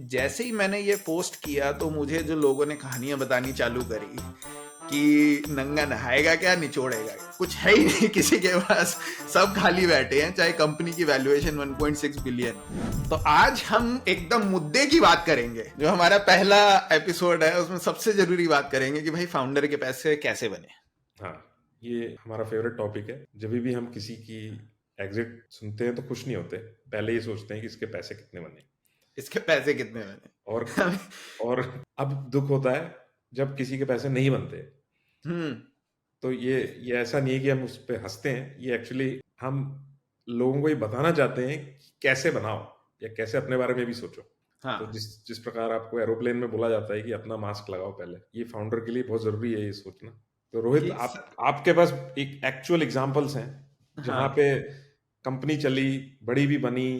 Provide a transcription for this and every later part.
जैसे ही मैंने ये पोस्ट किया तो मुझे जो लोगों ने कहानियां बतानी चालू करी कि नंगा नहाएगा क्या निचोड़ेगा, कुछ है ही नहीं किसी के पास, सब खाली बैठे हैं चाहे कंपनी की वैल्यूएशन 1.6 बिलियन हो। तो आज हम एकदम मुद्दे की बात करेंगे। जो हमारा पहला एपिसोड है उसमें सबसे जरूरी बात करेंगे कि भाई फाउंडर के पैसे कैसे बने। हाँ, ये हमारा फेवरेट टॉपिक है। जब भी हम किसी की एग्जिट सुनते हैं तो खुश नहीं होते, पहले ही सोचते हैं कि इसके पैसे कितने बने। इसके पैसे कितने और बने। और अब दुख होता है जब किसी के पैसे नहीं बनते। हम्म। तो ये ऐसा नहीं है कि हम उस पर हंसते हैं, ये एक्चुअली हम लोगों को ये बताना चाहते हैं कि कैसे बनाओ या कैसे अपने बारे में भी सोचो। तो हाँ, जिस जिस प्रकार आपको एरोप्लेन में बोला जाता है कि अपना मास्क लगाओ पहले, ये फाउंडर के लिए बहुत जरूरी है ये सोचना। तो रोहित, कि आपके पास एक एक्चुअल एग्जांपल्स हैं जहां हाँ। पे कंपनी चली, बड़ी भी बनी,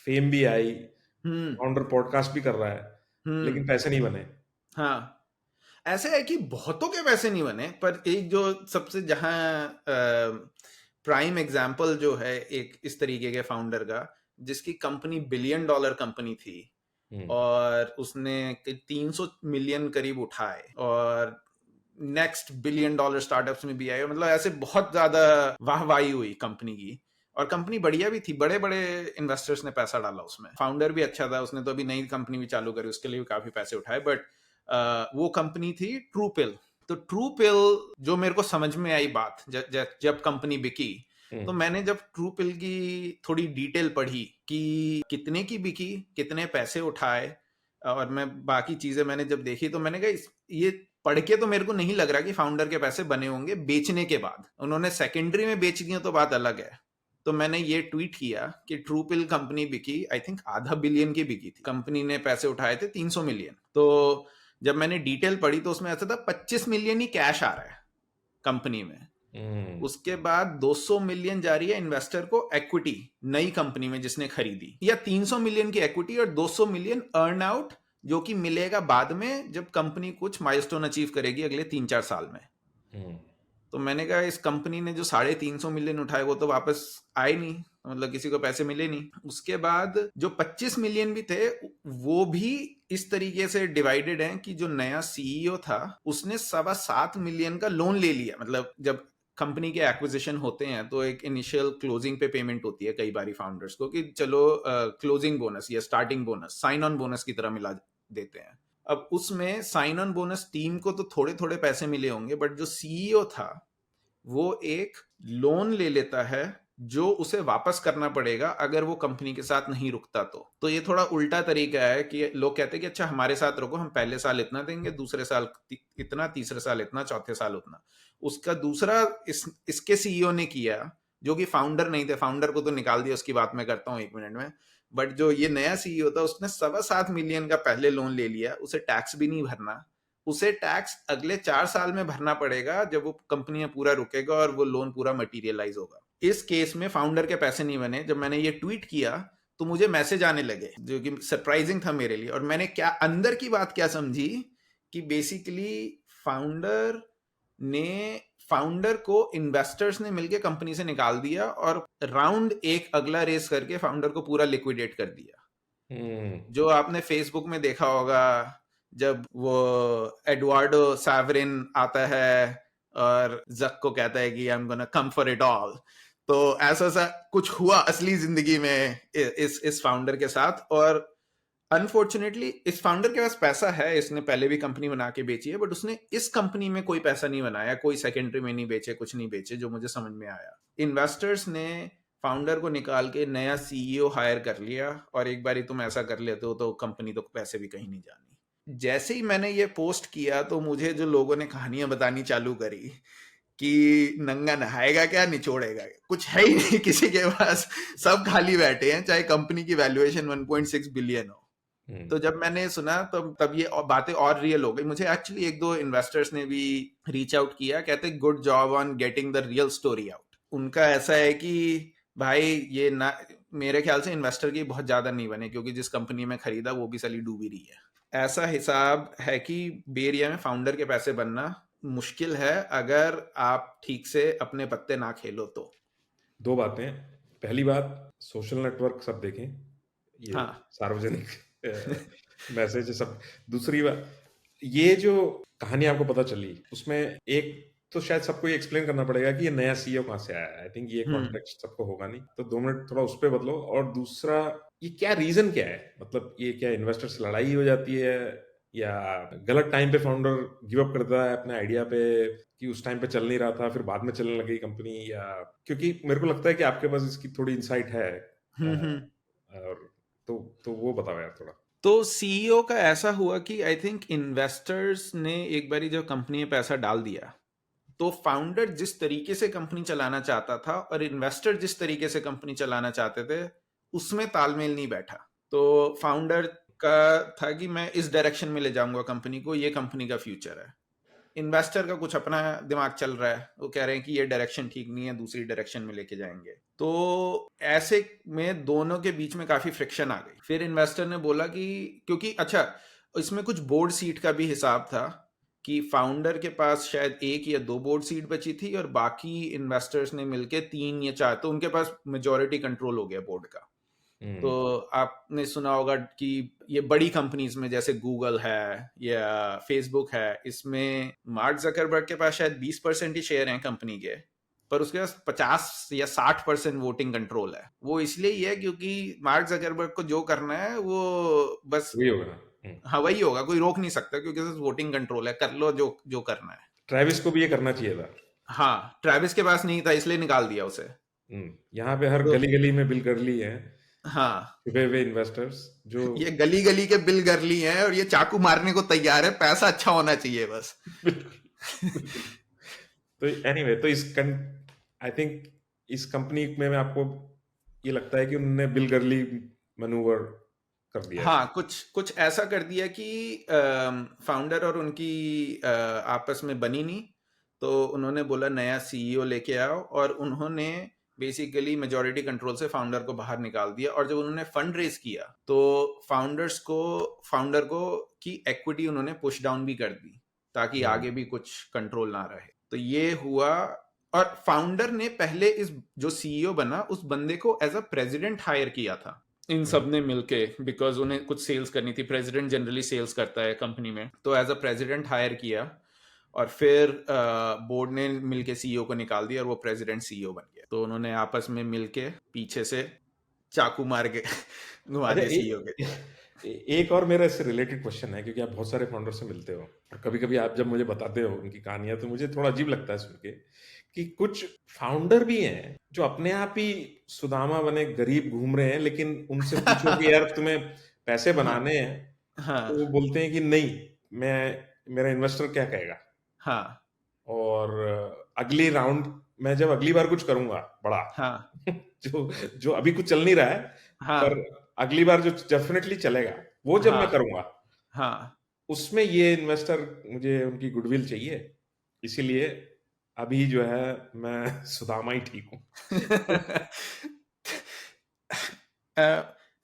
फेम भी आई, हम्म। फाउंडर पॉडकास्ट भी कर रहा है, हम्म। लेकिन पैसे नहीं बने। हाँ, ऐसे है कि बहुतों के पैसे नहीं बने, पर एक जो सबसे जहां प्राइम एग्जाम्पल जो है एक इस तरीके के फाउंडर का, जिसकी कंपनी बिलियन डॉलर कंपनी थी हम्म। और उसने 300 मिलियन करीब उठाए और नेक्स्ट बिलियन डॉलर स्टार्टअप्स में भी आए। मतलब ऐसे बहुत ज्यादा वाहवाही हुई कंपनी की और कंपनी बढ़िया भी थी, बड़े बड़े इन्वेस्टर्स ने पैसा डाला उसमें, फाउंडर भी अच्छा था, उसने तो अभी नई कंपनी भी चालू करी, उसके लिए भी काफी पैसे उठाए। बट वो कंपनी थी ट्रूपिल। तो ट्रूपिल जो मेरे को समझ में आई बात जब कंपनी बिकी, तो हम्म। मैंने जब ट्रूपिल की थोड़ी डिटेल पढ़ी कि कितने की बिकी, कितने पैसे उठाए, और मैं बाकी चीजें मैंने जब देखी तो मैंने कहा ये पढ़ के तो मेरे को नहीं लग रहा कि फाउंडर के पैसे बने होंगे बेचने के बाद। उन्होंने सेकेंडरी में बेच दिया तो बात अलग है। तो मैंने ये ट्वीट किया कि ट्रूपिल कंपनी बिकी, आई थिंक आधा बिलियन की बिकी थी, कंपनी ने पैसे उठाए थे 300 मिलियन। तो जब मैंने डिटेल पढ़ी तो उसमें ऐसा था 25 मिलियन ही कैश आ रहा है कंपनी में। हम्म। उसके बाद 200 मिलियन जा रही है इन्वेस्टर को एक्विटी नई कंपनी में जिसने खरीदी, या 300 मिलियन की एक्विटी और 200 मिलियन अर्न आउट जो कि मिलेगा बाद में जब कंपनी कुछ माइलस्टोन अचीव करेगी अगले 3-4 साल में। हम्म। तो मैंने कहा इस कंपनी ने जो 350 मिलियन उठाए वो तो वापस आए नहीं, मतलब किसी को पैसे मिले नहीं। उसके बाद जो 25 मिलियन भी थे वो भी इस तरीके से डिवाइडेड हैं कि जो नया सीईओ था उसने 7.25 मिलियन का लोन ले लिया। मतलब जब कंपनी के एक्विजिशन होते हैं तो एक इनिशियल क्लोजिंग पे पेमेंट होती है कई बारी फाउंडर्स को कि चलो क्लोजिंग बोनस या starting bonus sign on bonus की तरह मिला देते हैं। अब उसमें साइन ऑन बोनस टीम को तो थोड़े थोड़े पैसे मिले होंगे, बट जो सीईओ था वो एक लोन ले लेता है जो उसे वापस करना पड़ेगा अगर वो कंपनी के साथ नहीं रुकता। तो ये थोड़ा उल्टा तरीका है कि लोग कहते हैं कि अच्छा हमारे साथ रुको, हम पहले साल इतना देंगे, दूसरे साल इतना, तीसरे साल इतना, चौथे साल उतना। उसका दूसरा इसके सीईओ ने किया जो कि फाउंडर नहीं थे, फाउंडर को तो निकाल दिया, उसकी बात मैं करता हूँ 1 मिनट में। बट जो ये नया सीईओ था उसने 7.25 मिलियन का पहले लोन ले लिया, उसे टैक्स भी नहीं भरना, उसे टैक्स अगले 4 साल में भरना पड़ेगा जब वो कंपनी पूरा रुकेगा और वो लोन पूरा मटीरियलाइज होगा। इस केस में फाउंडर के पैसे नहीं बने। जब मैंने ये ट्वीट किया तो मुझे मैसेज आने लगे जो कि सरप्राइजिंग था मेरे लिए, और मैंने क्या अंदर की बात क्या समझी कि बेसिकली फाउंडर ने फाउंडर को इन्वेस्टर्स ने मिलकर कंपनी से निकाल दिया और राउंड एक अगला रेस करके फाउंडर को पूरा लिक्विडेट कर दिया। जो आपने फेसबुक में देखा होगा जब वो एडवार्डो सैवरिन आता है और जक को कहता है कि I am gonna come for it all. तो ऐसा सा कुछ हुआ असली जिंदगी में इस फाउंडर के साथ। और अनफॉर्चुनेटली इस फाउंडर के पास पैसा है, इसने पहले भी कंपनी बना के बेची है, बट उसने इस कंपनी में कोई पैसा नहीं बनाया, कोई सेकेंडरी में नहीं बेचे, कुछ नहीं बेचे, जो मुझे समझ में आया। इन्वेस्टर्स ने फाउंडर को निकाल के नया सीईओ हायर कर लिया, और एक बारी तुम ऐसा कर लेते हो तो कंपनी तो पैसे भी कहीं नहीं जानी। जैसे ही मैंने ये पोस्ट किया तो मुझे जो लोगों ने कहानियां बतानी चालू करी कि नंगा नहाएगा क्या निचोड़ेगा, कुछ है ही नहीं किसी के पास, सब खाली बैठे हैं चाहे कंपनी की वैल्यूएशन 1.6 बिलियन हो। तो जब मैंने सुना तो तब ये बातें और रियल हो गई। मुझे एक्चुअली 1-2 इन्वेस्टर्स ने भी रीच आउट किया, कहते good job on getting the real story out. उनका ऐसा है कि भाई ये ना, मेरे ख्याल से इन्वेस्टर की बहुत ज्यादा नहीं बने क्योंकि जिस कंपनी में खरीदा वो भी साली डूबी रही है। ऐसा हिसाब है कि बे एरिया में फाउंडर के पैसे बनना मुश्किल है अगर आप ठीक से अपने पत्ते ना खेलो तो। दो बातें। पहली बात, सोशल नेटवर्क सब देखें, ये हाँ। सार्वजनिक मैसेज है सब। दूसरी बात, ये जो कहानी आपको पता चली उसमें एक तो शायद सबको ये एक्सप्लेन करना पड़ेगा कि ये नया सीईओ कहाँ से आया है। आई थिंक ये कॉन्टेक्स्ट सबको होगा नहीं, तो 2 मिनट थोड़ा उस पर बदलो। और दूसरा, ये क्या रीजन क्या है, मतलब ये क्या इन्वेस्टर से लड़ाई हो जाती है, या गलत टाइम पे फाउंडर गिव अप करता है अपने आइडिया पे कि उस टाइम पे चल नहीं रहा था फिर बाद में चलने लगी कंपनी, या क्योंकि मेरे को लगता है कि आपके पास इसकी थोड़ी इंसाइट है। हम्म। और तो वो बताओ यार थोड़ा। तो सीईओ का ऐसा हुआ कि आई थिंक इन्वेस्टर्स ने एक बारी जब कंपनी में पैसा डाल दिया, तो फाउंडर जिस तरीके से कंपनी चलाना चाहता था और इन्वेस्टर जिस तरीके से कंपनी चलाना चाहते थे, उसमें तालमेल नहीं बैठा। तो फाउंडर का था कि मैं इस डायरेक्शन में ले जाऊंगा कंपनी को, ये कंपनी का फ्यूचर है। इन्वेस्टर का कुछ अपना दिमाग चल रहा है, वो कह रहे हैं कि ये डायरेक्शन ठीक नहीं है, दूसरी डायरेक्शन में लेके जाएंगे। तो ऐसे में दोनों के बीच में काफी फ्रिक्शन आ गई। फिर इन्वेस्टर ने बोला कि क्योंकि अच्छा, इसमें कुछ बोर्ड सीट का भी हिसाब था कि फाउंडर के पास शायद 1 या 2 बोर्ड सीट बची थी और बाकी इन्वेस्टर्स ने मिलके 3 या 4, तो उनके पास मेजॉरिटी कंट्रोल हो गया बोर्ड का। तो आपने सुना होगा कि ये बड़ी कंपनीज में जैसे गूगल है या फेसबुक है, इसमें मार्क जकरबर्ग के पास शायद 20% ही शेयर हैं कंपनी के, पर उसके पास 50 या 60% वोटिंग कंट्रोल है। वो इसलिए ही है क्योंकि मार्क जकरबर्ग को जो करना है वो बस वही होगा ना। हाँ वही होगा, कोई रोक नहीं सकता क्योंकि वोटिंग कंट्रोल है, कर लो जो जो करना है। ट्रेविस को भी ये करना चाहिए था। हाँ, ट्रेविस के पास नहीं था इसलिए निकाल दिया उसे। यहाँ पे हर तो गली गली में बिल गर्ली है, हाँ, छुपे हुए इन्वेस्टर्स जो ये गली गली के बिल गर्ली हैं और ये चाकू मारने को तैयार है, पैसा अच्छा होना चाहिए बस। बिल्कुल। तो एनीवे, तो आई थिंक इस कंपनी में आपको ये लगता है कि उन्होंने बिल गर्ली मैनूवर कर दिया है। हाँ, कुछ कुछ ऐसा कर दिया कि फाउंडर और उनकी आपस में बनी नहीं, तो उन्होंने बोला नया सीईओ लेके आओ, और उन्होंने बेसिकली मेजॉरिटी कंट्रोल से फाउंडर को बाहर निकाल दिया। और जब उन्होंने फंड रेज किया तो फाउंडर को की इक्विटी उन्होंने पुश डाउन भी कर दी ताकि हम्म, आगे भी कुछ कंट्रोल ना रहे। तो ये हुआ। और फाउंडर ने पहले इस जो सीईओ बना उस बंदे को एज अ प्रेसिडेंट हायर किया था इन सब ने मिलके, बिकॉज उन्हें कुछ सेल्स करनी थी। प्रेसिडेंट जनरली सेल्स करता है कंपनी में, तो एज अ प्रेसिडेंट हायर किया। और फिर बोर्ड ने मिलके सीईओ को निकाल दिया और वो प्रेसिडेंट सीईओ बन गया। तो उन्होंने आपस में मिलके पीछे से चाकू मार के घुमा अच्छा, दिया सीईओ के। एक और मेरा इससे रिलेटेड क्वेश्चन है, क्योंकि आप बहुत सारे फाउंडर से मिलते हो और कभी कभी आप जब मुझे बताते हो उनकी कहानियां तो मुझे थोड़ा अजीब लगता है सुन के कि कुछ फाउंडर भी हैं जो अपने आप ही सुदामा बने गरीब घूम रहे हैं, लेकिन उनसे पूछो कि यार तुम्हें पैसे हाँ बनाने हैं, तो वो हाँ बोलते हैं कि नहीं, मैं मेरा इन्वेस्टर क्या कहेगा। हाँ और अगली राउंड मैं जब अगली बार कुछ करूंगा बड़ा हाँ जो जो अभी कुछ चल नहीं रहा है, पर हाँ अगली बार जो डेफिनेटली चलेगा वो जब मैं हाँ करूंगा, हाँ उसमें ये इन्वेस्टर मुझे उनकी गुडविल चाहिए, इसीलिए अभी जो है मैं सुदामा ही ठीक हूँ।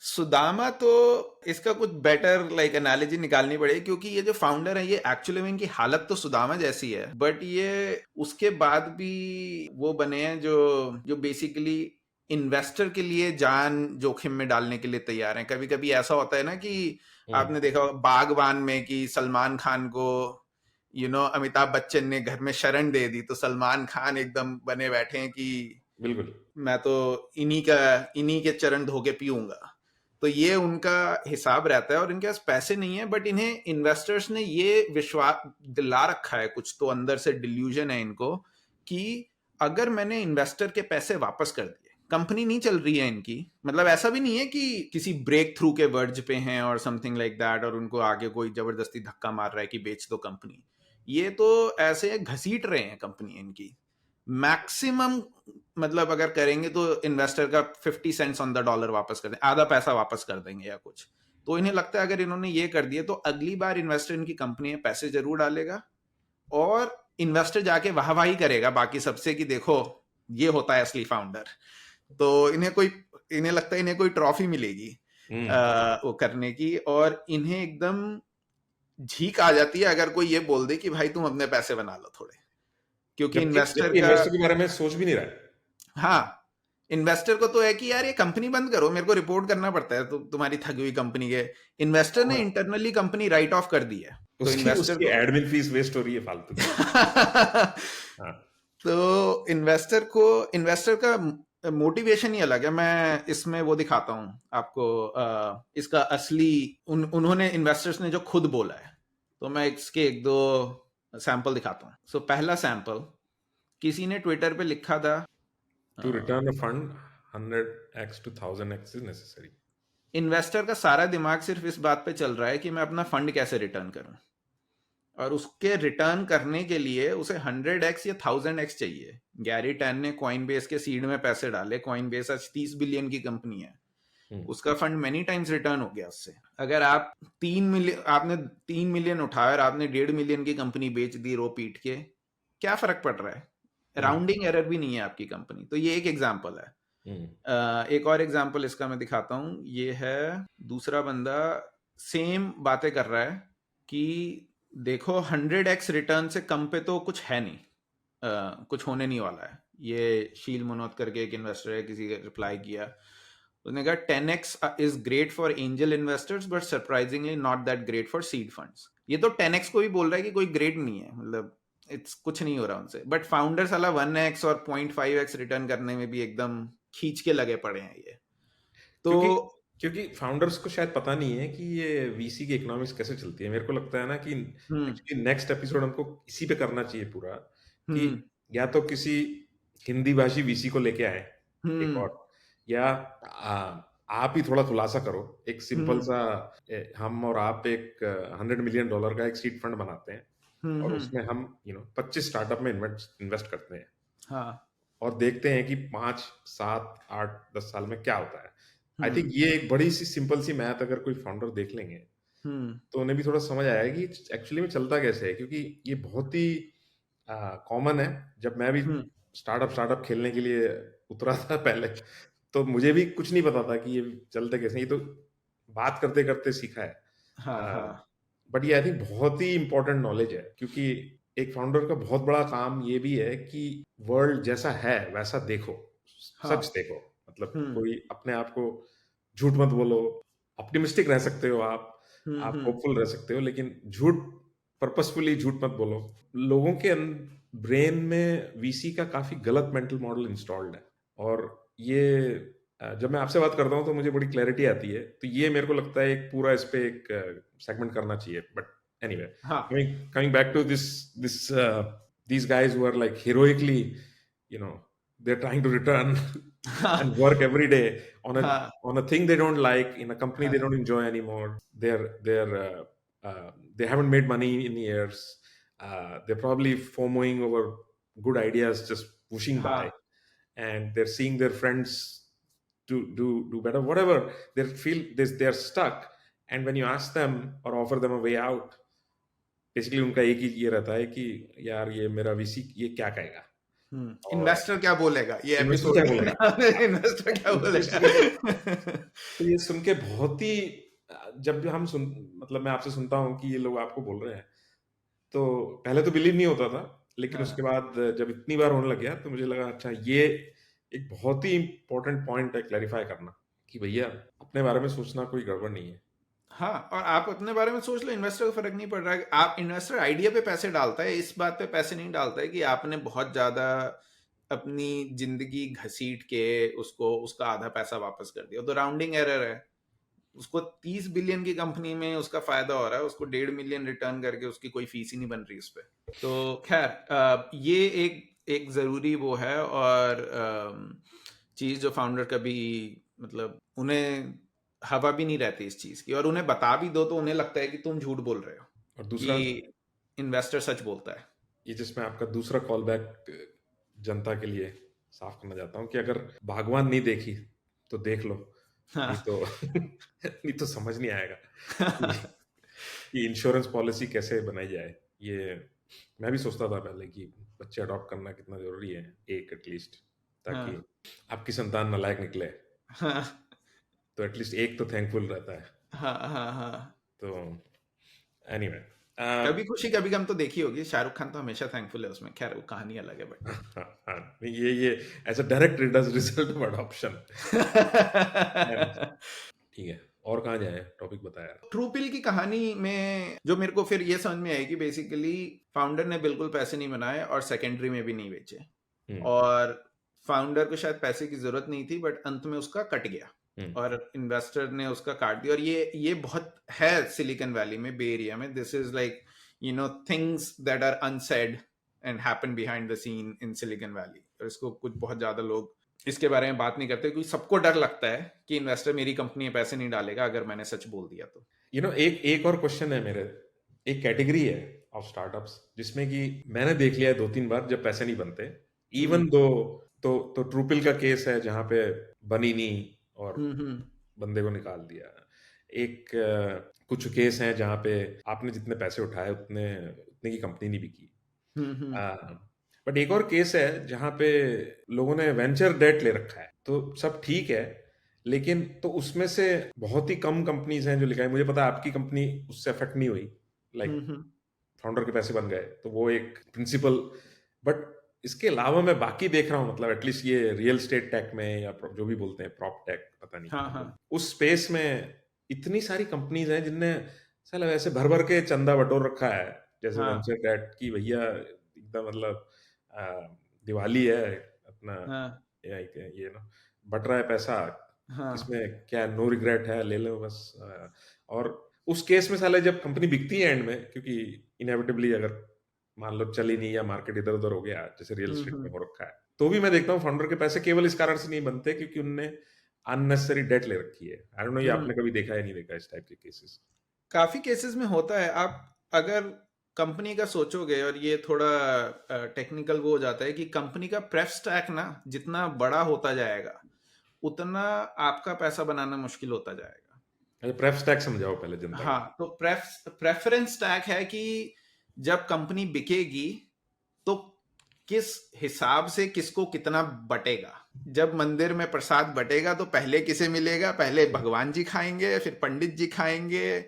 सुदामा तो इसका कुछ बेटर लाइक एनालॉजी निकालनी पड़ेगी, क्योंकि ये जो फाउंडर है ये एक्चुअली में इनकी हालत तो सुदामा जैसी है, बट ये उसके बाद भी वो बने हैं जो जो बेसिकली इन्वेस्टर के लिए जान जोखिम में डालने के लिए तैयार हैं। कभी कभी ऐसा होता है ना कि हम्म, आपने देखा होगा बागबान में कि सलमान खान को अमिताभ बच्चन ने घर में शरण दे दी, तो सलमान खान एकदम बने बैठे हैं कि बिल्कुल। मैं तो इन्हीं के चरण धो के पीऊंगा। तो ये उनका हिसाब रहता है और इनके पास पैसे नहीं है, बट इन्हें इन्वेस्टर्स ने ये विश्वास दिला रखा है, कुछ तो अंदर से डिल्यूजन है इनको कि अगर मैंने इन्वेस्टर के पैसे वापस कर दिए, कंपनी नहीं चल रही है इनकी, मतलब ऐसा भी नहीं है कि किसी ब्रेक थ्रू के वर्ज पे हैं और समथिंग लाइक दैट और उनको आगे कोई जबरदस्ती धक्का मार रहा है कि बेच दो कंपनी। ये तो ऐसे घसीट रहे हैं कंपनी इनकी। मैक्सिमम मतलब अगर करेंगे तो इन्वेस्टर का 50 सेंट्स ऑन द डॉलर वापस कर देंगे, आधा पैसा वापस कर देंगे या कुछ। तो इन्हें लगता है अगर इन्होंने ये कर दिया तो अगली बार इन्वेस्टर इनकी कंपनी में पैसे जरूर डालेगा, और इन्वेस्टर जाके वाहवाही करेगा बाकी सबसे कि देखो ये होता है असली फाउंडर। तो इन्हें लगता है इन्हें कोई ट्रॉफी मिलेगी हम्म। वो करने की, और इन्हें एकदम झीक आ जाती है अगर कोई ये बोल दे कि भाई तुम अपने पैसे बना लो थोड़े, क्योंकि जबकि इन्वेस्टर जबकि का इन्वेस्टर के बारे में सोच भी नहीं रहा है। हाँ इन्वेस्टर को तो है कि यार ये कंपनी बंद करो, मेरे को रिपोर्ट करना पड़ता है तो तुम्हारी ठगी हुई कंपनी के। इन्वेस्टर ने हाँ, इंटरनली कंपनी राइट ऑफ कर दी है, तो उसकी इन्वेस्टर उसकी को एडमिन फीस वेस्ट हो रही है फालतू की। हाँ, तो इन्वेस्टर का मोटिवेशन ही अलग है। मैं इसमें वो दिखाता हूँ आपको, इसका असली उन्होंने इन्वेस्टर्स ने जो खुद बोला है, तो मैं इसके एक दो सैंपल दिखाता हूँ। सो पहला सैंपल, किसी ने ट्विटर पे लिखा था, to return a fund 100x to 1000x is necessary. Investor का सारा दिमाग सिर्फ इस बात पे चल रहा है कि मैं अपना फंड कैसे रिटर्न करूं, और उसके रिटर्न करने के लिए उसे 100x या 1000x चाहिए। गैरी टैन ने कॉइनबेस के सीड में पैसे डाले, कॉइनबेस आज 30 बिलियन की कंपनी है, उसका फंड मेनी टाइम्स रिटर्न हो गया उससे। अगर आप 3 मिलियन, आपने 3 मिलियन उठाया और आपने 1.5 मिलियन की कंपनी बेच दी रो पीट के, क्या फर्क पड़ रहा है? राउंडिंग एरर भी नहीं है आपकी कंपनी। तो ये एक एग्जांपल है। एक और एग्जांपल इसका मैं दिखाता हूँ। ये है दूसरा बंदा, सेम बातें कर रहा है कि देखो 100x रिटर्न से कम पे तो कुछ है नहीं, कुछ होने नहीं वाला है। ये शील मनोत करके एक इन्वेस्टर है, किसी ने रिप्लाई किया, उसने कहा 10x is great for angel investors but surprisingly not that great for seed funds. ये तो 10x को भी बोल रहा है कि कोई ग्रेट नहीं है, मतलब इट्स कुछ नहीं हो रहा उनसे, बट फाउंडर्स वाला 1x और 0.5x रिटर्न करने में भी एकदम खींच के लगे पड़े हैं ये। तो क्योंकि क्योंकि फाउंडर्स को शायद पता नहीं है कि ये वीसी की इकोनॉमिक्स कैसे चलती है। मेरे को लगता है ना कि हम्म एक्चुअली नेक्स्ट एपिसोड हमको इसी पे करना चाहिए पूरा, कि हम्म या तो किसी हिंदी भाषी वीसी को लेके आए एक हम्म और, या आप ही थोड़ा खुलासा करो एक सिंपल हम्म सा, हम और आप एक $100 million का एक सीड फंड बनाते हैं और हम्म। उसमें हम 25 स्टार्टअप में इन्वेस्ट करते हैं हाँ। और देखते हैं कि 5 7 8 10 साल में क्या होता है। आई थिंक हम्म ये एक बड़ी सी सिंपल सी मैथ अगर कोई फाउंडर देख लेंगे हम्म तो उन्हें भी थोड़ा समझ आएगा कि एक्चुअली में चलता कैसे है, क्योंकि ये बहुत ही कॉमन है। जब मैं भी हम्म। स्टार्टअप खेलने के लिए उतरा था पहले, तो मुझे भी कुछ नहीं पता था कि ये चलते कैसे हैं। ये तो बात करते करते सीखा हाँ है। हाँ बट ये आई थिंक बहुत ही इंपॉर्टेंट नॉलेज है, क्योंकि एक फाउंडर का बहुत बड़ा काम ये भी है कि वर्ल्ड जैसा है वैसा देखो, हाँ। सच देखो। मतलब हम्म कोई अपने आप को झूठ मत बोलो। ऑप्टिमिस्टिक रह सकते हो आप हम्म। होपफुल रह सकते हो, लेकिन झूठ, पर्पसफुली झूठ मत बोलो। लोगों के ब्रेन में वीसी का काफी गलत मेंटल मॉडल इंस्टॉल्ड है, और ये जब मैं आपसे बात करता हूँ तो मुझे बड़ी क्लैरिटी आती है। तो ये मेरे को लगता है एक पूरा इस पे एक सेगमेंट करना चाहिए। बट एनीवे, हाँ coming back to this these guys who are like heroically, you know, they're trying to return हाँ and work every day on a हाँ on a thing they don't like, in a company they हाँ don't enjoy anymore. They haven't made money in years. They're probably FOMOing over good ideas just pushing by, हाँ and they're seeing their friends do better, whatever they feel this, they're stuck. And when you ask them or offer them a way out, basically उनका एक ही ये रहता है कि यार ये मेरा वीसी ये क्या कहेगा, और इन्वेस्टर क्या बोलेगा, ये इन्वेस्टर एपिसोड क्या का बोलेगा। नाम है, इन्वेस्टर क्या बोलेगा। तो ये सुन के बहुत ही, जब भी हम सुन मतलब मैं आपसे सुनता हूँ कि ये लोग आपको बोल रहे हैं, तो पहले तो बिलीव नहीं होता था, लेकिन हाँ उसके बाद जब इतनी बार होने लग गया तो मुझे लगा अच्छा ये एक बहुत ही इंपॉर्टेंट पॉइंट है क्लैरिफाई करना, कि भैया अपने बारे में सोचना कोई गड़बड़ नहीं है। हाँ, और आप अपने बारे में सोच लो, इन्वेस्टर को फर्क नहीं पड़ रहा है। आप इन्वेस्टर आइडिया पे पैसे डालता है, इस बात पे पैसे नहीं डालता है कि आपने बहुत ज्यादा अपनी जिंदगी घसीट के उसको उसका आधा पैसा वापस कर दिया, तो राउंडिंग एरर है। उसको 30 बिलियन की कंपनी में उसका फायदा हो रहा है, उसको 1.5 मिलियन रिटर्न करके उसकी कोई फीस ही नहीं बन रही उस पर। तो खैर, ये एक एक जरूरी वो है, और चीज जो फाउंडर कभी, मतलब उन्हें हवा भी नहीं रहती इस चीज की, और उन्हें बता भी दो तो उन्हें लगता है कि तुम झूठ बोल रहे हो, और कि दूसरा, इन्वेस्टर सच बोलता है। ये जिसमें आपका दूसरा कॉल बैक जनता के लिए साफ करना चाहता हूँ कि अगर भागवान नहीं देखी तो देख लो, हाँ नहीं तो नहीं तो समझ नहीं आएगा कि कि इंश्योरेंस पॉलिसी कैसे बनाई जाए। ये मैं भी सोचता था पहले कि बच्चे अडॉप्ट करना कितना जरूरी है, एक एटलीस्ट, ताकि हाँ आपकी संतान नालायक निकले हाँ तो एटलीस्ट एक तो थैंकफुल रहता है। हाँ हाँ हाँ। तो एनीवे, कभी खुशी कभी गम तो देखी होगी, शाहरुख खान तो हमेशा थैंकफुल है उसमें, खैर वो कहानी अलग है बट हाँ, हाँ, नहीं, ये as a direct result of adoption. ठीक है, और कहाँ जाए, टॉपिक बताया। ट्रूपिल की कहानी में जो मेरे को फिर ये समझ में आई कि बेसिकली फाउंडर ने बिल्कुल पैसे नहीं बनाए और सेकेंडरी में भी नहीं बेचे, हम्म, और फाउंडर को शायद पैसे की जरूरत नहीं थी बट अंत में उसका कट गया हम्म, और इन्वेस्टर ने उसका काट दिया। और ये बहुत है सिलिकॉन वैली में, बे एरिया में, this is like things that are unsaid and happen behind the scene in Silicon Valley. और इसको कुछ बहुत ज्यादा लोग इसके बारे में बात नहीं करते क्योंकि सबको डर लगता है कि इन्वेस्टर मेरी कंपनी में पैसे नहीं डालेगा अगर मैंने सच बोल दिया तो। एक और क्वेश्चन है मेरे। एक कैटेगरी है ऑफ स्टार्टअप्स जिसमें कि मैंने देख लिया है 2-3 बार जब पैसे नहीं बनते, इवन दो, तो ट्रूपिल का केस है जहां पे बनी नहीं और हम्म बंदे को निकाल दिया। एक कुछ केस हैं जहां पे आपने जितने पैसे उठाए उतने उतने की कंपनी नहीं बिकी। हम्म बट एक और केस है जहां पे लोगों ने वेंचर डेट ले रखा है, तो सब ठीक है, लेकिन तो उसमें से बहुत ही कम कंपनीज हैं जो लिखा है। मुझे पता है आपकी कंपनी उससे अफेक्ट नहीं हुई, लाइक हम्म फाउंडर के पैसे बन गए, तो वो एक प्रिंसिपल। बट इसके अलावा मैं बाकी देख रहा हूँ, मतलब एटलीस्ट ये रियल स्टेट टेक में या जो भी बोलते हैं प्रॉप टेक, पता नहीं, हाँ हाँ उस स्पेस में इतनी सारी कंपनीज हैं जिनने साला वैसे भर भर के चंदा बटोर रखा है, जैसे हाँ वेंचर डेट की भैया एकदम, मतलब आ, दिवाली है अपना, हाँ ये ना बट रहा है पैसा, हाँ इसमें क्या नो रिग्रेट है, ले लो बस। और उस केस में साले जब कंपनी बिकती है एंड में, क्योंकि इनएविटेबली अगर मान लो चली नहीं या मार्केट इधर उधर हो गया जैसे रियल एस्टेट में हम्म। हो रखा है, तो भी मैं देखता हूँ फाउंडर के पैसे केवल इस कारण से नहीं बनते क्योंकि उनने अननेसेसरी डेट ले रखी है। आई डोंट नो ये आपने कभी देखा है नहीं देखा इस टाइप के केसेस। काफी केसेस में होता है। आप अगर कंपनी का सोचोगे, और ये थोड़ा टेक्निकल वो हो जाता है कि कंपनी का प्रेफ स्टैक ना जितना बड़ा होता जाएगा उतना आपका पैसा बनाना मुश्किल होता जाएगा। अच्छा, प्रेफ स्टैक समझाओ पहले जनता को। हाँ, तो प्रेफरेंस स्टैक है कि जब कंपनी बिकेगी तो किस हिसाब से किसको कितना बटेगा। जब मंदिर में प्रसाद बटेगा तो पहले किसे मिलेगा, पहले भगवान जी खाएंगे, फिर पंडित जी खाएंगे,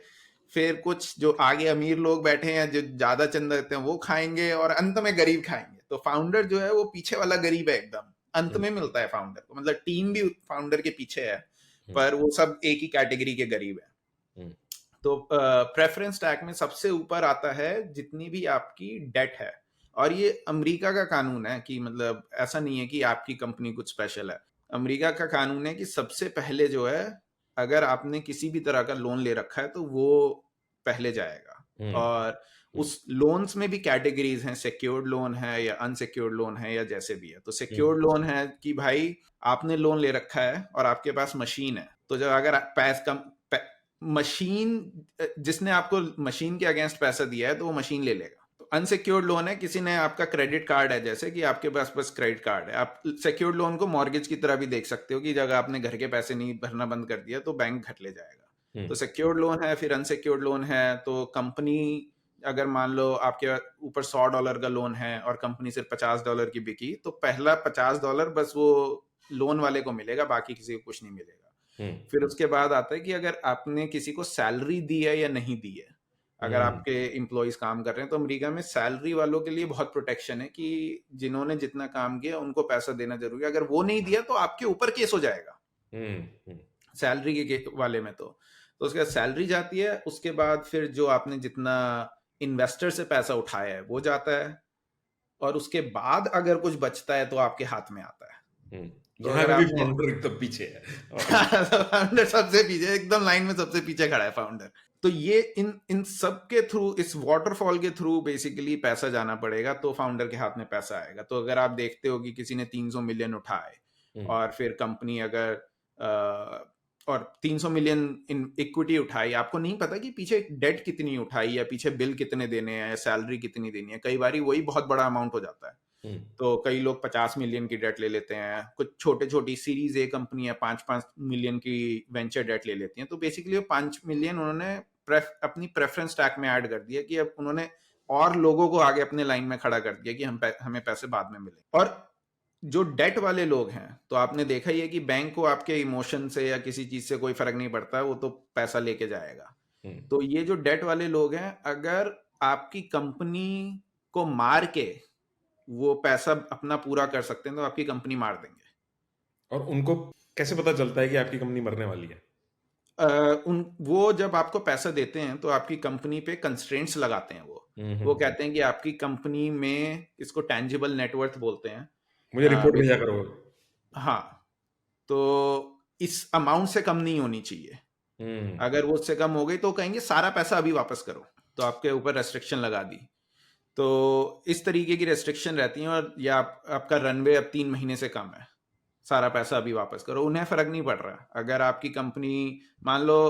फिर कुछ जो आगे अमीर लोग बैठे हैं जो ज्यादा चंदा देते हैं वो खाएंगे, और अंत में गरीब खाएंगे। तो फाउंडर जो है वो पीछे वाला गरीब है एकदम, अंत हम्म, में मिलता है फाउंडर को। मतलब टीम भी फाउंडर के पीछे है हम्म, पर वो सब एक ही कैटेगरी के गरीब है। हम्म, तो प्रेफरेंस टैग में सबसे ऊपर आता है जितनी भी आपकी डेट है। और ये अमेरिका का कानून है कि मतलब ऐसा नहीं है कि आपकी कंपनी कुछ स्पेशल है। अमेरिका का कानून है कि सबसे पहले जो है, अगर आपने किसी भी तरह का लोन ले रखा है तो वो पहले जाएगा। हम्म, और हम्म, उस लोन्स में भी कैटेगरीज हैं, सिक्योर्ड लोन है या अनसिक्योर्ड लोन है या जैसे भी है। तो हम्म, सिक्योर्ड लोन है कि भाई आपने लोन ले रखा है और आपके पास मशीन है, तो जब अगर पैस कम मशीन, जिसने आपको मशीन के अगेंस्ट पैसा दिया है तो वो मशीन ले लेगा। तो अनसिक्योर्ड लोन है किसी ने आपका क्रेडिट कार्ड है, जैसे कि आपके पास बस क्रेडिट कार्ड है। आप सिक्योर्ड लोन को मॉर्गेज की तरह भी देख सकते हो कि जब आपने घर के पैसे नहीं भरना बंद कर दिया तो बैंक घट ले जाएगा। हम्म, तो सिक्योर्ड लोन है। फिर अनसिक्योर्ड लोन है, तो कंपनी अगर मान लो आपके ऊपर $100 का लोन है और कंपनी सिर्फ $50 की बिकी, तो पहला $50 बस वो लोन वाले को मिलेगा, बाकी किसी को कुछ नहीं मिलेगा। हम्म, फिर उसके बाद आता है कि अगर आपने किसी को सैलरी दी है या नहीं दी है। अगर हम्म, आपके एम्प्लॉयज काम कर रहे हैं तो अमेरिका में सैलरी वालों के लिए बहुत प्रोटेक्शन है कि जिन्होंने जितना काम किया उनको पैसा देना जरूरी है। अगर वो नहीं दिया तो आपके ऊपर केस हो जाएगा हम्म, सैलरी के वाले में। तो उसके बाद सैलरी जाती है, उसके बाद फिर जो आपने जितना इन्वेस्टर से पैसा उठाया है वो जाता है, और उसके बाद अगर कुछ बचता है तो आपके हाथ में आता है। हम्म। तो यहाँ अगर पे भी आपने फाउंडर एकदम पीछे है। फाउंडर सबसे पीछे, एकदम लाइन में सबसे पीछे खड़ा है फाउंडर। तो ये इन इन सब के थ्रू, इस वाटरफॉल के थ्रू बेसिकली पैसा जाना पड़ेगा तो फाउंडर के हाथ में पैसा आएगा। तो अगर आप देखते हो कि किसी ने 300 मिलियन उठाए हम्म, और फिर कंपनी अगर और 300 मिलियन इन इक्विटी उठाई, आपको नहीं पता कि पीछे डेट कितनी उठाई या पीछे बिल कितने देने हैं या सैलरी कितनी देनी है। कई बार वही बहुत बड़ा अमाउंट हो जाता है। हम्म, तो कई लोग 50 मिलियन की डेट ले लेते हैं, कुछ छोटे छोटी सीरीज ए कंपनी है 5-5 मिलियन की वेंचर डेट ले लेती हैं। तो बेसिकली 5 मिलियन उन्होंने अपनी प्रेफरेंस टैग में ऐड कर दिया कि अब उन्होंने और लोगों को आगे अपने लाइन में खड़ा कर दिया कि हमें पैसे बाद में मिले। और जो डेट वाले लोग हैं, तो आपने देखा ही है कि बैंक को आपके इमोशन से या किसी चीज से कोई फर्क नहीं पड़ता, वो तो पैसा लेके जाएगा। हम्म, तो ये जो डेट वाले लोग हैं, अगर आपकी कंपनी को मार के वो पैसा अपना पूरा कर सकते हैं, तो आपकी कंपनी मार देंगे। और उनको कैसे पता चलता है कि आपकी कंपनी मरने वाली है? वो जब आपको पैसा देते हैं तो आपकी कंपनी पे कंस्ट्रेंट्स लगाते हैं वो हम्म। कहते हैं कि आपकी कंपनी में, इसको टैंजिबल नेटवर्थ बोलते हैं। मुझे रिपोर्ट भेजा बेसिक करो। हाँ, तो इस अमाउंट से कम नहीं होनी चाहिए। हम्म। अगर वो उससे कम हो गई तो कहेंगे सारा पैसा अभी वापस करो, तो आपके ऊपर रेस्ट्रिक्शन लगा दी। तो इस तरीके की रेस्ट्रिक्शन रहती हैं। और या आपका रनवे अब 3 महीने से कम है, सारा पैसा अभी वापस करो। उन्हें फर्क नहीं पड़ रहा। अगर आपकी कंपनी, मान लो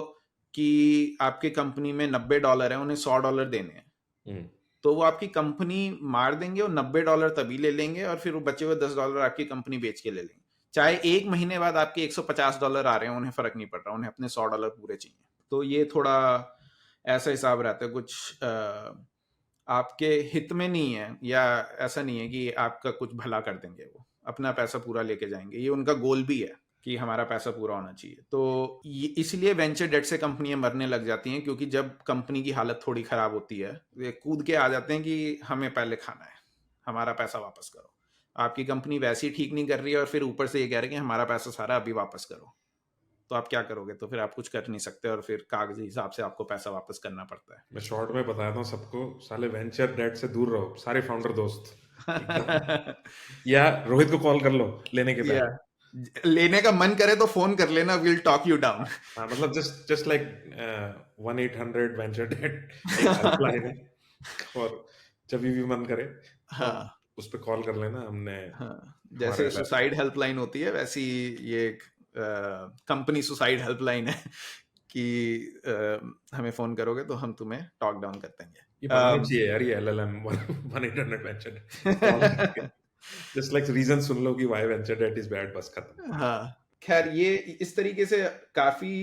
कि आपकी कंपनी में $90 है, उन्हें $100 देने हैं, हम्म। तो वो आपकी कंपनी मार देंगे और $90 तभी ले लेंगे, और फिर वो बचे हुए $10 आपकी कंपनी बेच के ले लेंगे। चाहे 1 महीने बाद आपके $150 आ रहे हैं, उन्हें फर्क नहीं पड़ रहा, उन्हें अपने $100 पूरे चाहिए। तो ये थोड़ा ऐसा हिसाब रहता है। कुछ आपके हित में नहीं है, या ऐसा नहीं है कि आपका कुछ भला कर देंगे, वो अपना पैसा पूरा लेके जाएंगे। ये उनका गोल भी है कि हमारा पैसा पूरा होना चाहिए। तो इसलिए वेंचर डेट से कंपनियां मरने लग जाती हैं, क्योंकि जब कंपनी की हालत थोड़ी खराब होती है, वे कूद के आ जाते हैं कि हमें पहले खाना है, हमारा पैसा वापस करो। आपकी कंपनी वैसे ही ठीक नहीं कर रही है, और फिर ऊपर से ये कह रहे हैं कि हमारा पैसा सारा अभी वापस करो। तो आप क्या करोगे? तो फिर आप कुछ कर नहीं सकते, और फिर कागजी हिसाब से आपको पैसा वापस करना पड़ता मैं शॉर्ट में बताता हूँ सबको, साले वेंचर डेट से दूर रहो, सारे फाउंडर दोस्त एकदम। है। या रोहित को कॉल कर लो लेने के या पहले। लेने का मन करे तो फोन कर लेना, विल टॉक यू डाउन। हाँ, मतलब just just like 1-800 venture debt एक हेल्पलाइन है। और जब भी मन करे तो हाँ उस पर कॉल कर लेना। हमने हाँ, हमारे जैसे सुसाइड हेल्पलाइन होती है, वैसी ये एक कंपनी सुसाइड हेल्पलाइन है कि हमें फोन करोगे तो हम तुम्हें टॉक डाउन कर देंगे। ये बनानी चाहिए यार, ये LLM 1-800 वेंचर डेट कॉल करके जस्ट लाइक रीजन सुन लो कि why venture debt is bad, बस खत्म। हाँ, खैर ये इस तरीके से काफी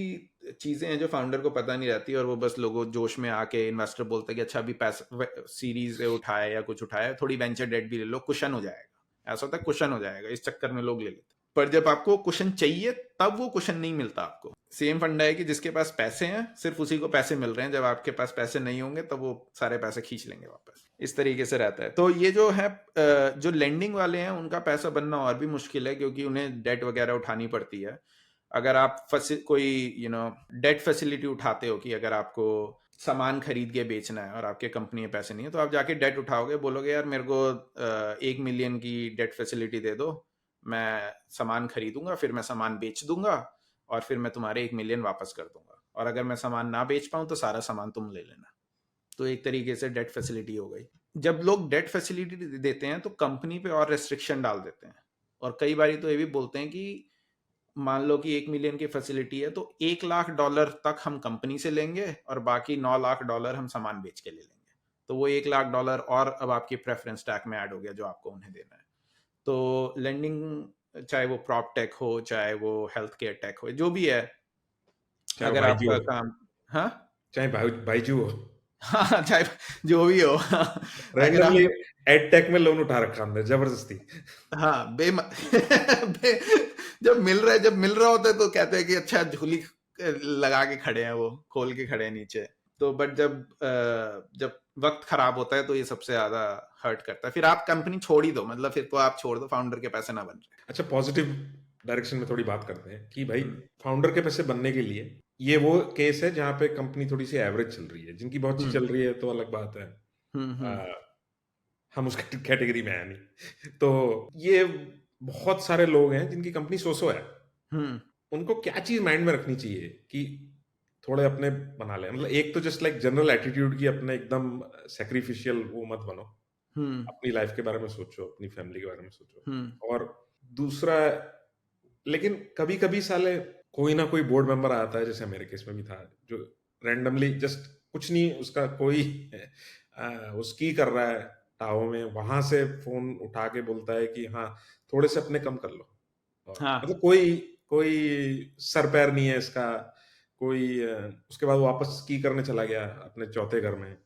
चीजें हैं जो फाउंडर को पता नहीं रहती, और वो बस लोगों जोश में आके इन्वेस्टर बोलते हैं कि अच्छा अभी पैसा सीरीज उठाया या कुछ उठाया, थोड़ी वेंचर डेट भी ले लो, कुशन हो जाएगा। ऐसा होता है कुशन हो जाएगा, इस चक्कर में लोग ले लेते हैं। पर जब आपको कुशन चाहिए तब वो कुशन नहीं मिलता आपको। सेम फंडा है कि जिसके पास पैसे हैं सिर्फ उसी को पैसे मिल रहे हैं, जब आपके पास पैसे नहीं होंगे तब वो सारे पैसे खींच लेंगे वापस। इस तरीके से रहता है। तो ये जो है जो लेंडिंग वाले हैं उनका पैसा बनना और भी मुश्किल है, क्योंकि उन्हें डेट वगैरह उठानी पड़ती है। अगर आप कोई डेट फैसिलिटी उठाते हो कि अगर आपको सामान खरीद के बेचना है और आपके कंपनी में पैसे नहीं है, तो आप जाके डेट उठाओगे, बोलोगे यार मेरे को 1 मिलियन की डेट फैसिलिटी दे दो, मैं सामान खरीदूंगा, फिर मैं सामान बेच दूंगा, और फिर मैं तुम्हारे 1 मिलियन वापस कर दूंगा, और अगर मैं सामान ना बेच पाऊं तो सारा सामान तुम ले लेना। तो एक तरीके से डेट फैसिलिटी हो गई। जब लोग डेट फैसिलिटी देते हैं तो कंपनी पे और रेस्ट्रिक्शन डाल देते हैं, और कई बार तो ये भी बोलते हैं कि मान लो कि 1 मिलियन की फैसिलिटी है, तो $1 लाख तक हम कंपनी से लेंगे, और बाकी $9 लाख हम सामान बेच के ले लेंगे। तो वो $1 लाख और अब आपकी प्रेफरेंस टैग में ऐड हो गया, जो आपको उन्हें देना है। तो लेंडिंग, चाहे वो प्रॉप टेक हो, चाहे वो हेल्थ केयर टेक हो, जो भी है, चाहे वो अगर भाईजू आपका हो, काम, हाँ चाहे भाईजू हो, हाँ, चाहे जो भी हो, अगर रैंडमली आपके, एड टेक में लोन उठा रखा हमने जबरदस्ती। हाँ, जब मिल रहा होता है तो कहते हैं कि अच्छा झोली लगा के खड़े हैं, वो खोल के खड़े हैं नीचे। तो बट जब वक्त खराब होता है तो ये सबसे ज्यादा हर्ट करता है। फिर आप कंपनी छोड़ ही दो, मतलब फिर तो आप छोड़ दो, फाउंडर के पैसे ना बन रहे। अच्छा, पॉजिटिव डायरेक्शन में थोड़ी बात करते हैं कि भाई हम्म फाउंडर के पैसे बनने के लिए ये वो केस है जहां पे कंपनी थोड़ी सी एवरेज चल रही है। जिनकी बहुत अच्छी हम्म चल रही है तो अलग बात है, हम्म आ, हम उस कैटेगरी में है नहीं। तो ये बहुत सारे लोग हैं जिनकी कंपनी सो सो है। हम्म उनको क्या चीज माइंड में रखनी चाहिए कि थोड़े अपने बना ले? मतलब एक तो जस्ट लाइक जनरल एटीट्यूड की अपने एकदम सैक्रिफिशियल वो मत बनो, हम्म अपनी लाइफ के बारे में सोचो, अपनी फैमिली के बारे में सोचो। हम्म और दूसरा, लेकिन कभी कभी साले कोई ना कोई बोर्ड मेंबर आता है, जैसे मेरे केस में भी था, जो रैंडमली जस्ट कुछ नहीं, उसका कोई उसकी कर रहा है टाओ में, वहां से फोन उठा के बोलता है कि हाँ थोड़े से अपने कम कर लो। और हाँ मतलब कोई कोई सर पैर नहीं है इसका कोई। उसके बाद वापस की करने चला गया अपने चौथे घर में।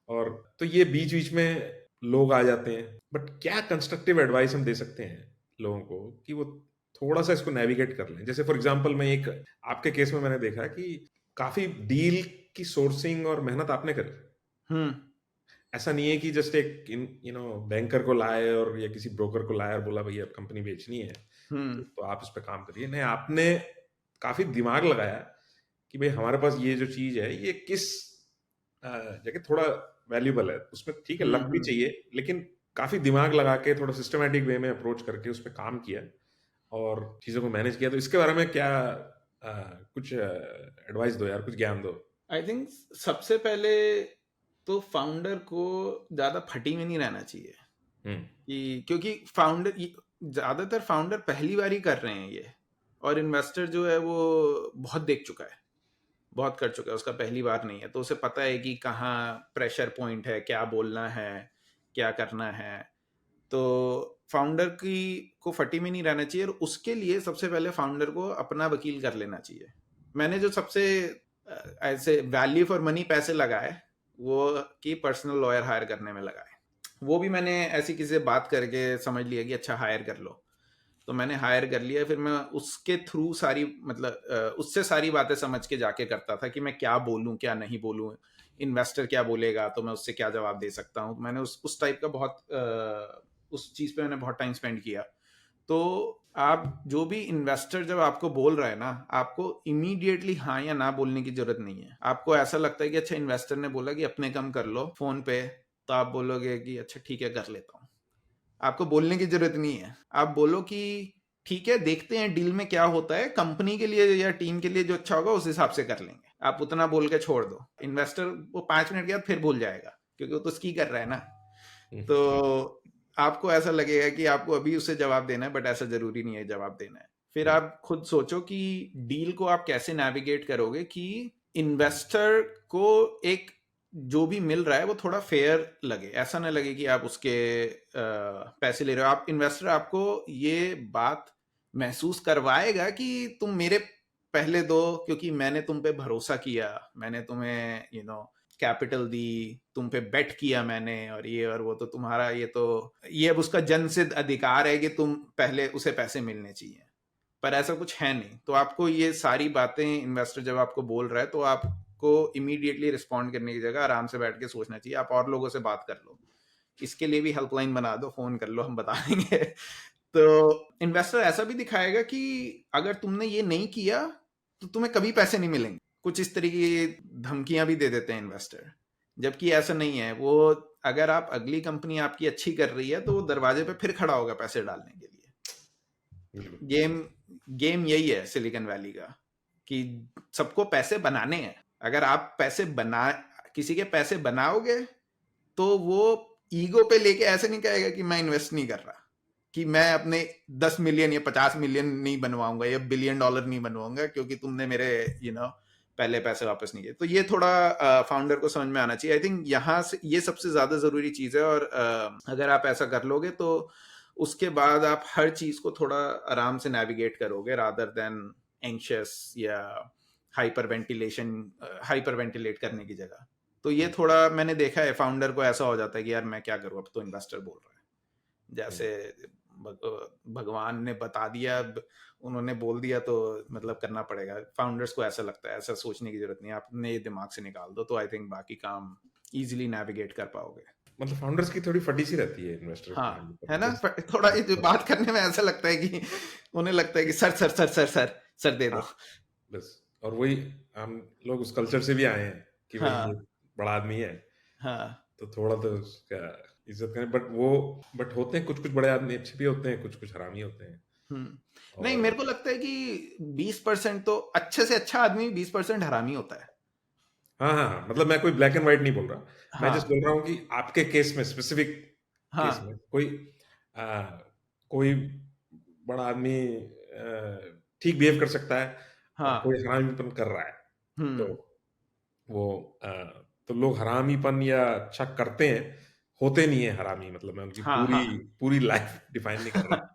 और तो ये बीच बीच में लोग आ जाते हैं। बट क्या कंस्ट्रक्टिव एडवाइस हम दे सकते हैं लोगों को कि वो थोड़ा सा इसको नेविगेट कर लें? जैसे फॉर एग्जांपल, मैं एक आपके केस में मैंने देखा कि काफी डील की सोर्सिंग और मेहनत आपने करी। हम्म ऐसा नहीं है कि जस्ट एक बैंकर को लाए और या किसी ब्रोकर को लाया और बोला भैया कंपनी बेचनी है तो आप इस पे काम करिए। नहीं, आपने काफी दिमाग लगाया कि भाई हमारे पास ये जो चीज है ये किस जगह थोड़ा वैल्यूबल है, उसमें ठीक है लक भी चाहिए, लेकिन काफी दिमाग लगा के थोड़ा सिस्टमेटिक वे में अप्रोच करके उस पर काम किया और चीजों को मैनेज किया। तो इसके बारे में क्या कुछ एडवाइस दो यार, कुछ ज्ञान दो। आई थिंक सबसे पहले तो फाउंडर को ज्यादा फटी में नहीं रहना चाहिए कि, क्योंकि ज्यादातर फाउंडर पहली बार ही कर रहे हैं ये, और इन्वेस्टर जो है वो बहुत देख चुका है, बहुत कर चुका है, उसका पहली बार नहीं है, तो उसे पता है कि कहाँ प्रेशर पॉइंट है, क्या बोलना है, क्या करना है। तो फाउंडर की को फटी में नहीं रहना चाहिए, और उसके लिए सबसे पहले फाउंडर को अपना वकील कर लेना चाहिए। मैंने जो सबसे ऐसे वैल्यू फॉर मनी पैसे लगाए वो कि पर्सनल लॉयर हायर करने में लगाए। वो भी मैंने ऐसी किसी से बात करके समझ लिया कि अच्छा हायर कर लो, तो मैंने हायर कर लिया। फिर मैं उसके थ्रू सारी मतलब उससे सारी बातें समझ के जाके करता था कि मैं क्या बोलूं क्या नहीं बोलूं, इन्वेस्टर क्या बोलेगा तो मैं उससे क्या जवाब दे सकता हूं। मैंने उस टाइप का बहुत उस चीज पे मैंने बहुत टाइम स्पेंड किया। तो आप जो भी इन्वेस्टर जब आपको बोल रहा है ना, आपको इमीडिएटली हाँ या ना बोलने की जरूरत नहीं है। आपको ऐसा लगता है कि अच्छा इन्वेस्टर ने बोला कि अपने कम कर लो फोन पे, तो आप बोलोगे कि अच्छा ठीक है कर लेता हूँ। आपको बोलने की जरूरत नहीं है, आप बोलो कि ठीक है देखते हैं डील में क्या होता है, कंपनी के लिए या टीम के लिए जो अच्छा होगा उस हिसाब से कर लेंगे। आप उतना बोल के छोड़ दो, इन्वेस्टर वो 5 मिनट के बाद फिर भूल जाएगा, क्योंकि वो तो स्की कर रहा है ना। तो आपको ऐसा लगेगा कि आपको अभी उसे जवाब देना है, बट ऐसा जरूरी नहीं है जवाब देना है। फिर आप खुद सोचो कि डील को आप कैसे नेविगेट करोगे कि इन्वेस्टर को एक जो भी मिल रहा है वो थोड़ा फेयर लगे। ऐसा ना लगे कि आप उसके पैसे ले रहे हो। आप इन्वेस्टर आपको ये बात महसूस करवाएगा कि तुम मेरे पहले दो, क्योंकि मैंने तुम पे भरोसा किया, मैंने तुम्हें कैपिटल दी, तुम पे बेट किया मैंने, और ये और वो, तो तुम्हारा ये अब उसका जन्मसिद्ध अधिकार है कि तुम पहले उसे पैसे मिलने चाहिए। पर ऐसा कुछ है नहीं। तो आपको ये सारी बातें इन्वेस्टर जब आपको बोल रहा है तो आपको इमीडिएटली रिस्पॉन्ड करने की जगह आराम से बैठ के सोचना चाहिए। आप और लोगों से बात कर लो, इसके लिए भी हेल्पलाइन बना दो, फोन कर लो, हम बता देंगे। तो इन्वेस्टर ऐसा भी दिखाएगा कि अगर तुमने ये नहीं किया तो तुम्हें कभी पैसे नहीं मिलेंगे। कुछ इस तरीके की धमकियां भी दे देते हैं इन्वेस्टर, जबकि ऐसा नहीं है। वो अगर आप अगली कंपनी आपकी अच्छी कर रही है तो वो दरवाजे पे फिर खड़ा होगा पैसे डालने के लिए। गेम यही है सिलिकॉन वैली का, कि सबको पैसे बनाने हैं। अगर आप किसी के पैसे बनाओगे तो वो ईगो पे लेके ऐसे नहीं कहेगा कि मैं इन्वेस्ट नहीं कर रहा, कि मैं अपने 10 मिलियन या 50 मिलियन नहीं बनवाऊंगा या $1 बिलियन नहीं बनवाऊंगा क्योंकि तुमने मेरे पहले पैसे वापस नहीं किए। तो ये थोड़ा फाउंडर को समझ में आना चाहिए। आई थिंक यहाँ से ये सबसे ज्यादा जरूरी चीज है। और अगर आप ऐसा कर लोगे तो उसके बाद आप हर चीज को थोड़ा आराम से नेविगेट करोगे, रादर देन एंशियस या हाइपर वेंटिलेट करने की जगह। तो ये थोड़ा मैंने देखा है, फाउंडर को ऐसा हो जाता है कि यार मैं क्या करूं, अब तो इन्वेस्टर बोल रहा है। जैसे भगवान ने बता दिया, उन्होंने बोल दिया तो मतलब करना पड़ेगा। फाउंडर्स को ऐसा लगता है, ऐसा सोचने की जरूरत नहीं है। अपने ये दिमाग से निकाल दो तो आई थिंक बाकी काम इजीली नेविगेट कर पाओगे। मतलब फाउंडर्स की थोड़ी फटी सी रहती है इन्वेस्टर हाँ, की है ना, थोड़ा ये बात करने में ऐसा लगता है कि उन्हें लगता है कि sir sir sir sir sir sir दे दो। हाँ, बस। और वही हम लोग उस कल्चर से भी आए हैं कि भाई ये हाँ बड़ा आदमी है हाँ तो थोड़ा तो उसका इज्जत करें। बट होते हैं कुछ कुछ बड़े आदमी अच्छे भी होते हैं, कुछ कुछ हरामी होते हैं। नहीं, और मेरे को लगता है कि 20% तो अच्छे से अच्छा आदमी, 20% हरामी होता है। हाँ हाँ हाँ, मतलब मैं कोई ब्लैक एंड व्हाइट नहीं बोल रहा, मैं जस्ट हाँ बोल रहा हूँ कि आपके केस में, स्पेसिफिक केस हाँ में आ, कोई बड़ा आदमी ठीक बिहेव कर सकता है और हाँ। कोई हरामीपन कर रहा है। तो हम्म। वो तो लोग हरामीपन या अच्छा करते हैं, होते नहीं है हरामी। मतलब मैं उनकी हाँ पूरी हाँ पूरी लाइफ डिफाइन नहीं कर रहा।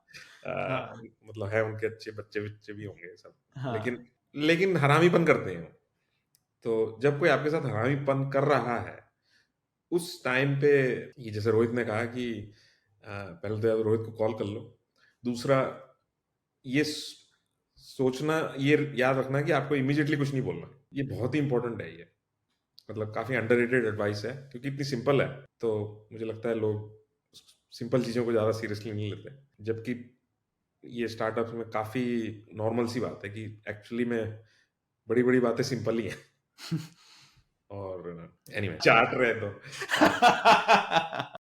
हाँ मतलब है उनके अच्छे बच्चे बच्चे भी होंगे सब, हाँ लेकिन लेकिन हरामीपन करते हैं। तो जब कोई आपके साथ हरामीपन कर रहा है उस टाइम पे, ये जैसे रोहित ने कहा कि पहले तो यार रोहित को कॉल कर लो। दूसरा, ये सोचना, ये याद रखना कि आपको इमीडिएटली कुछ नहीं बोलना, ये बहुत ही इंपॉर्टेंट है ये। मतलब काफी अंडररेटेड एडवाइस है क्योंकि इतनी सिंपल है, तो मुझे लगता है लोग सिंपल चीजों को ज्यादा सीरियसली नहीं लेते, जबकि ये स्टार्टअप्स में काफी नॉर्मल सी बात है कि एक्चुअली में बड़ी बड़ी बातें सिंपल ही हैं। और एनीवे चाट रहे तो